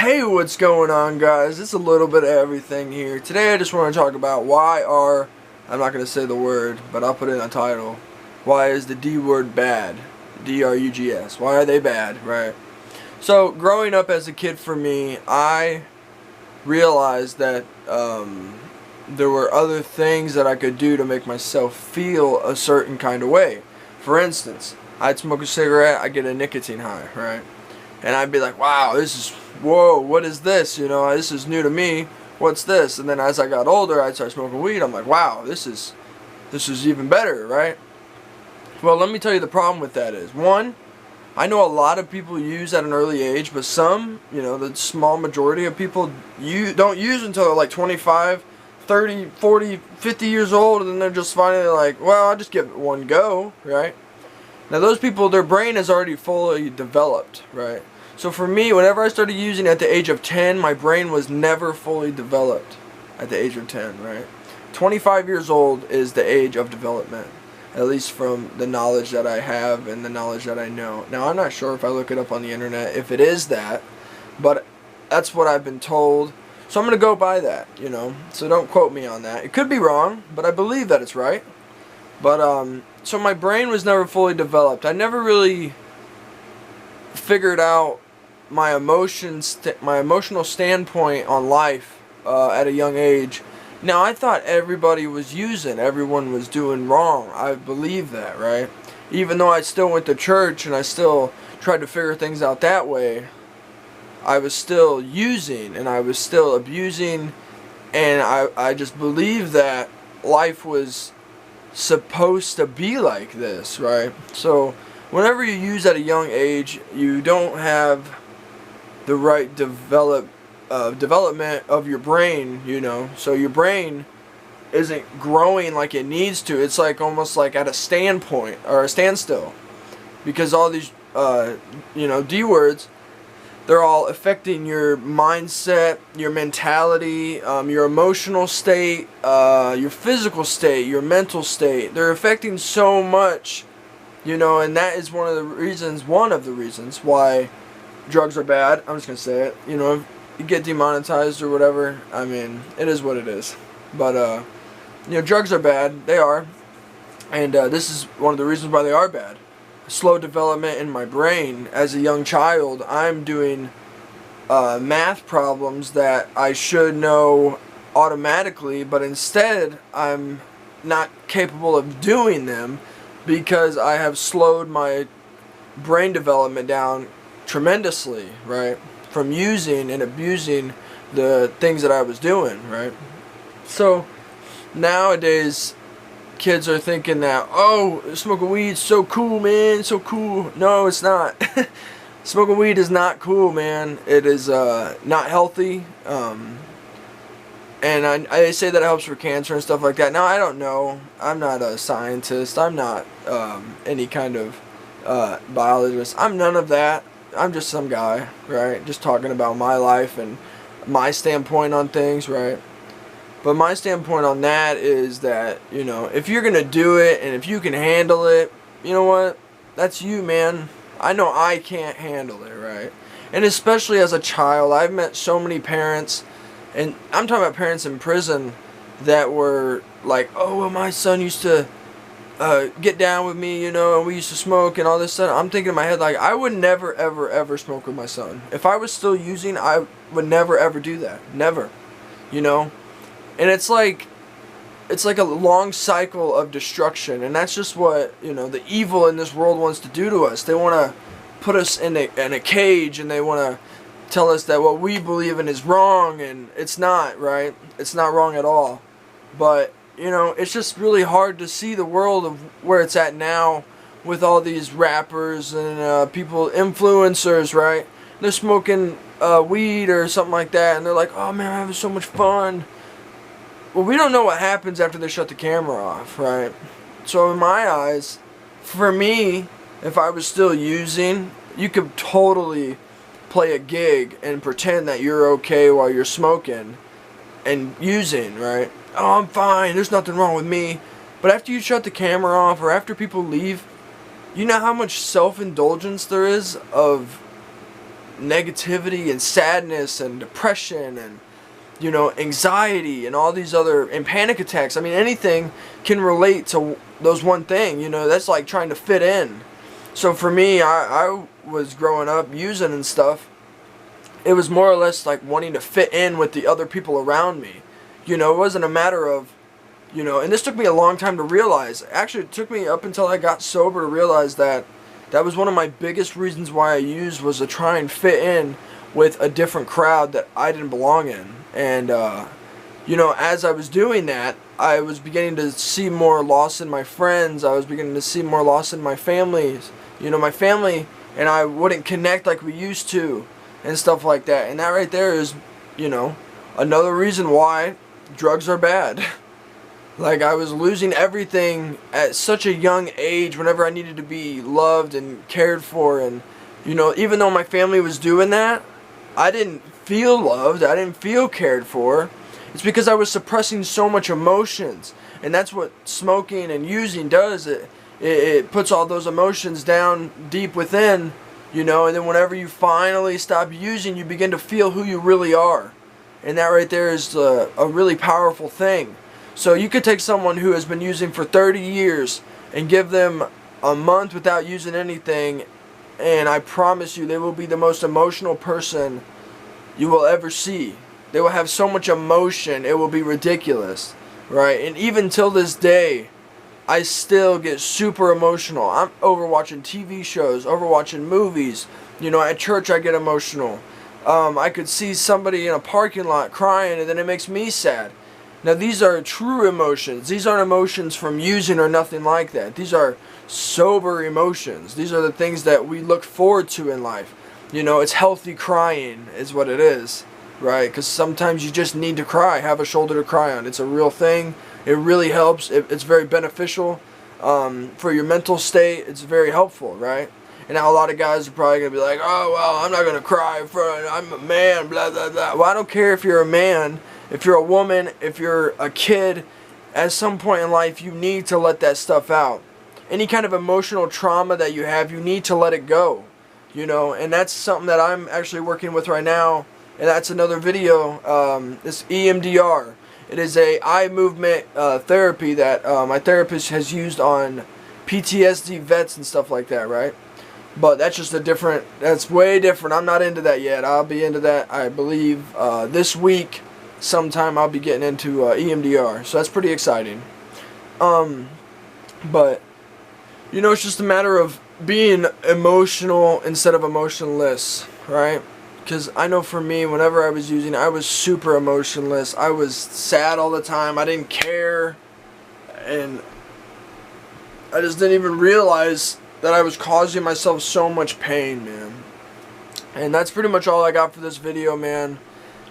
Hey, what's going on, guys? It's a little bit of everything here. Today I just want to talk about I'm not going to say the word, but I'll put it in a title. Why is the D word bad? D-R-U-G-S. Why are they bad, right? So, growing up as a kid for me, I realized that there were other things that I could do to make myself feel a certain kind of way. For instance, I'd smoke a cigarette, I'd get a nicotine high, right? And I'd be like, wow, whoa, what is this? You know, this is new to me. What's this? And then as I got older, I'd start smoking weed. I'm like, wow, this is even better, right? Well, let me tell you the problem with that is, one, I know a lot of people use at an early age, but some, the small majority of people don't use until they're like 25, 30, 40, 50 years old, and then they're just finally like, well, I'll just give it one go, right? Now those people, their brain is already fully developed, right? So for me, whenever I started using at the age of 10, my brain was never fully developed at the age of 10, right? 25 years old is the age of development, at least from the knowledge that I have and the knowledge that I know. Now, I'm not sure if I look it up on the internet if it is that, but that's what I've been told. So I'm going to go by that, so don't quote me on that. It could be wrong, but I believe that it's right. But, so my brain was never fully developed. I never really figured out my emotional standpoint on life at a young age. Now, I thought everybody was using, everyone was doing wrong. I believe that, right? Even though I still went to church and I still tried to figure things out that way, I was still using and I was still abusing, and I just believed that life was supposed to be like this, right? So whenever you use at a young age, you don't have the right development of your brain, so your brain isn't growing like it needs to. It's like almost like at a standpoint or a standstill, because all these D words, they're all affecting your mindset, your mentality, your emotional state, your physical state, your mental state. They're affecting so much, and that is one of the reasons why drugs are bad. I'm just going to say it. If you get demonetized or whatever, I mean, it is what it is. But, drugs are bad. They are. And this is one of the reasons why they are bad. Slow development in my brain. As a young child, I'm doing math problems that I should know automatically, but instead I'm not capable of doing them because I have slowed my brain development down tremendously, right? From using and abusing the things that I was doing, right? So nowadays kids are thinking that, oh, smoking weed's so cool, man, so cool. No, it's not. Smoking weed is not cool, man. It is not healthy. And I say that it helps for cancer and stuff like that. Now, I don't know. I'm not a scientist. I'm not any kind of biologist. I'm none of that. I'm just some guy, right? Just talking about my life and my standpoint on things, right? But my standpoint on that is that, if you're going to do it and if you can handle it, you know what? That's you, man. I know I can't handle it, right? And especially as a child, I've met so many parents, and I'm talking about parents in prison that were like, oh, well, my son used to get down with me, and we used to smoke and all this stuff. I'm thinking in my head, like, I would never, ever, ever smoke with my son. If I was still using, I would never, ever do that. Never. And it's like a long cycle of destruction, and that's just what, the evil in this world wants to do to us. They want to put us in a cage, and they want to tell us that what we believe in is wrong, and it's not, right? It's not wrong at all. But, it's just really hard to see the world of where it's at now with all these rappers and people, influencers, right? They're smoking weed or something like that, and they're like, oh man, I'm having so much fun. Well, we don't know what happens after they shut the camera off, right? So in my eyes, for me, if I was still using, you could totally play a gig and pretend that you're okay while you're smoking and using, right? Oh, I'm fine, there's nothing wrong with me. But after you shut the camera off or after people leave, you know how much self-indulgence there is of negativity and sadness and depression and, you know, anxiety and all these other, and panic attacks. I mean, anything can relate to those one thing, you know. That's like trying to fit in. So for me, I was growing up using and stuff. It was more or less like wanting to fit in with the other people around me. You know, it wasn't a matter of, you know, and this took me a long time to realize. Actually, it took me up until I got sober to realize that that was one of my biggest reasons why I used, was to try and fit in with a different crowd that I didn't belong in. And, you know, as I was doing that, I was beginning to see more loss in my friends. I was beginning to see more loss in my families. You know, my family and I wouldn't connect like we used to and stuff like that. And that right there is, you know, another reason why drugs are bad. Like, I was losing everything at such a young age whenever I needed to be loved and cared for. And, you know, even though my family was doing that, I didn't feel loved. I didn't feel cared for. It's because I was suppressing so much emotions. And that's what smoking and using does. It puts all those emotions down deep within, you know, and then whenever you finally stop using, you begin to feel who you really are. And that right there is a really powerful thing. So you could take someone who has been using for 30 years and give them a month without using anything, and I promise you they will be the most emotional person you will ever see. They will have so much emotion, it will be ridiculous, right? And even till this day, I still get super emotional. I'm over watching TV shows, over watching movies. You know, at church I get emotional. I could see somebody in a parking lot crying and then it makes me sad. Now these are true emotions. These aren't emotions from using or nothing like that. These are sober emotions. These are the things that we look forward to in life. You know, it's healthy crying is what it is, right? Because sometimes you just need to cry, have a shoulder to cry on. It's a real thing. It really helps. It's very beneficial for your mental state. It's very helpful, right? And now a lot of guys are probably going to be like, oh, well, I'm not going to cry I'm a man, blah, blah, blah. Well, I don't care if you're a man. If you're a woman, if you're a kid, at some point in life you need to let that stuff out. Any kind of emotional trauma that you have, you need to let it go. You know, and that's something that I'm actually working with right now, and that's another video, this EMDR. It is a eye movement therapy that my therapist has used on PTSD vets and stuff like that, right? But that's just that's way different. I'm not into that yet. I'll be into that, I believe, this week. Sometime I'll be getting into EMDR, so that's pretty exciting. But, you know, it's just a matter of being emotional instead of emotionless, right? Because I know for me, whenever I was using it, I was super emotionless. I was sad all the time. I didn't care, and I just didn't even realize that I was causing myself so much pain, man. And that's pretty much all I got for this video, man.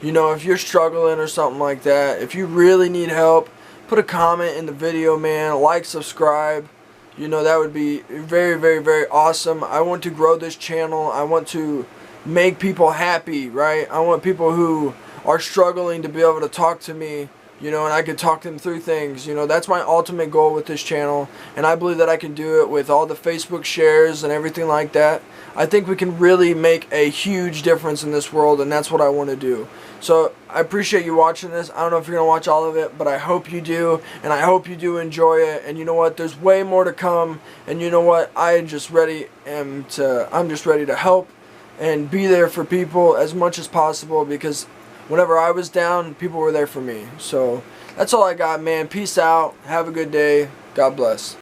You know, if you're struggling or something like that, if you really need help, put a comment in the video, man. Like, subscribe. You know, that would be very, very, very awesome. I want to grow this channel. I want to make people happy, right? I want people who are struggling to be able to talk to me, you know, and I can talk them through things. You know, that's my ultimate goal with this channel, and I believe that I can do it with all the Facebook shares and everything like that. I think we can really make a huge difference in this world, and that's what I want to do. So I appreciate you watching this. I don't know if you're going to watch all of it, but I hope you do, and I hope you do enjoy it. And you know what? There's way more to come, and you know what? I'm just ready to help and be there for people as much as possible, because whenever I was down, people were there for me. So that's all I got, man. Peace out. Have a good day. God bless.